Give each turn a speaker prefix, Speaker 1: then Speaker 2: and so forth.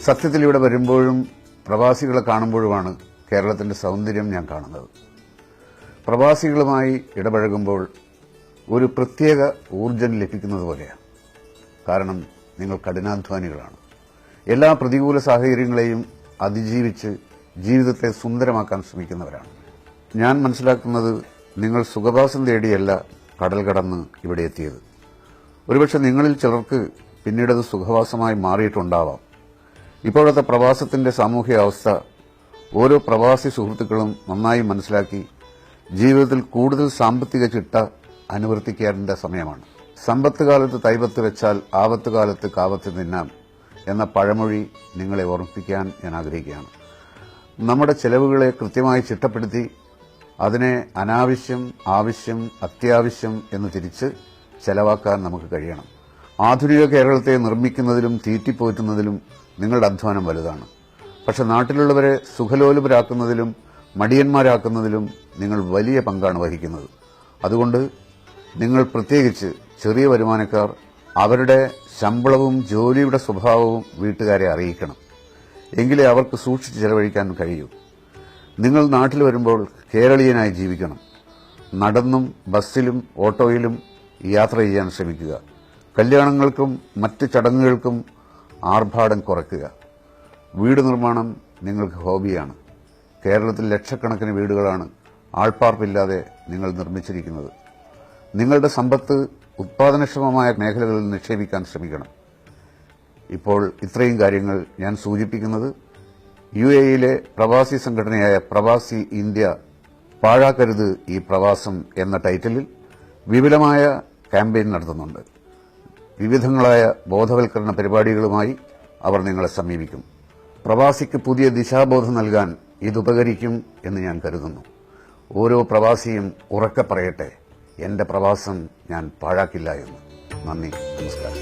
Speaker 1: സത്യത്തിൽ ഇവിടെ വരുമ്പോഴും പ്രവാസികളെ കാണുമ്പോഴുമാണ് കേരളത്തിന്റെ സൗന്ദര്യം ഞാൻ കാണുന്നത്. പ്രവാസികളുമായി ഇടപഴകുമ്പോൾ ഒരു പ്രത്യേക ഊർജ്ജം ലഭിക്കുന്നത് പോലെയാണ്. കാരണം നിങ്ങൾ കഠിനാധ്വാനികളാണ്. എല്ലാ പ്രതികൂല സാഹചര്യങ്ങളെയും അതിജീവിച്ച് ജീവിതത്തെ സുന്ദരമാക്കാൻ ശ്രമിക്കുന്നവരാണ്. ഞാൻ മനസ്സിലാക്കുന്നത് നിങ്ങൾ സുഖവാസം തേടിയല്ല കടൽ കടന്ന് ഇവിടെ എത്തിയത്. ഒരുപക്ഷെ നിങ്ങളിൽ ചിലർക്ക് പിന്നീടത് സുഖവാസമായി മാറിയിട്ടുണ്ടാവാം. ഇപ്പോഴത്തെ പ്രവാസത്തിന്റെ സാമൂഹിക അവസ്ഥ ഓരോ പ്രവാസി സുഹൃത്തുക്കളും നന്നായി മനസ്സിലാക്കി ജീവിതത്തിൽ കൂടുതൽ സാമ്പത്തിക ചിട്ട അനുവർത്തിക്കേണ്ട സമയമാണ്. സമ്പത്ത് കാലത്ത് തൈപത്ത് വെച്ചാൽ ആപത്ത് കാലത്ത് കാവത്ത് തിന്നാം എന്ന പഴമൊഴി നിങ്ങളെ ഓർമ്മിപ്പിക്കാൻ ഞാൻ ആഗ്രഹിക്കുകയാണ്. നമ്മുടെ ചെലവുകളെ കൃത്യമായി ചിട്ടപ്പെടുത്തി അതിനെ അനാവശ്യം, ആവശ്യം, അത്യാവശ്യം എന്ന് തിരിച്ച് ചെലവാക്കാൻ നമുക്ക് കഴിയണം. ആധുനിക കേരളത്തെ നിർമ്മിക്കുന്നതിലും തീറ്റിപ്പോറ്റുന്നതിലും നിങ്ങളുടെ അധ്വാനം വലുതാണ്. പക്ഷെ നാട്ടിലുള്ളവരെ സുഖലോലുപരാക്കുന്നതിലും മടിയന്മാരാക്കുന്നതിലും നിങ്ങൾ വലിയ പങ്കാണ് വഹിക്കുന്നത്. അതുകൊണ്ട് നിങ്ങൾ പ്രത്യേകിച്ച് ചെറിയ വരുമാനക്കാർ അവരുടെ ശമ്പളവും ജോലിയുടെ സ്വഭാവവും വീട്ടുകാരെ അറിയിക്കണം. എങ്കിലേ അവർക്ക് സൂക്ഷിച്ച് ചെലവഴിക്കാൻ കഴിയൂ. നിങ്ങൾ നാട്ടിൽ വരുമ്പോൾ കേരളീയനായി ജീവിക്കണം. നടന്നും ബസ്സിലും ഓട്ടോയിലും യാത്ര ചെയ്യാൻ ശ്രമിക്കുക. കല്യാണങ്ങൾക്കും മറ്റ് ചടങ്ങുകൾക്കും ആർഭാടം കുറയ്ക്കുക. വീട് നിർമ്മാണം നിങ്ങൾക്ക് ഹോബിയാണ്. കേരളത്തിൽ ലക്ഷക്കണക്കിന് വീടുകളാണ് ആൾപ്പാർപ്പില്ലാതെ നിങ്ങൾ നിർമ്മിച്ചിരിക്കുന്നത്. നിങ്ങളുടെ സമ്പത്ത് ഉത്പാദനക്ഷമമായ മേഖലകളിൽ നിക്ഷേപിക്കാൻ ശ്രമിക്കണം. ഇപ്പോൾ ഇത്രയും കാര്യങ്ങൾ ഞാൻ സൂചിപ്പിക്കുന്നത് UAE-യിലെ പ്രവാസി സംഘടനയായ പ്രവാസി ഇന്ത്യ പാഴാക്കരുത് ഈ പ്രവാസം എന്ന ടൈറ്റിലിൽ വിപുലമായ ക്യാമ്പയിൻ നടത്തുന്നുണ്ട്. വിവിധങ്ങളായ ബോധവൽക്കരണ പരിപാടികളുമായി അവർ നിങ്ങളെ സമീപിക്കും. പ്രവാസിക്ക് പുതിയ ദിശാബോധം നൽകാൻ ഇതുപകരിക്കും എന്ന് ഞാൻ കരുതുന്നു. ഓരോ പ്രവാസിയും ഉറക്കെ പറയട്ടെ, എന്റെ പ്രവാസം ഞാൻ പാഴാക്കില്ല എന്ന്. നന്ദി, നമസ്കാരം.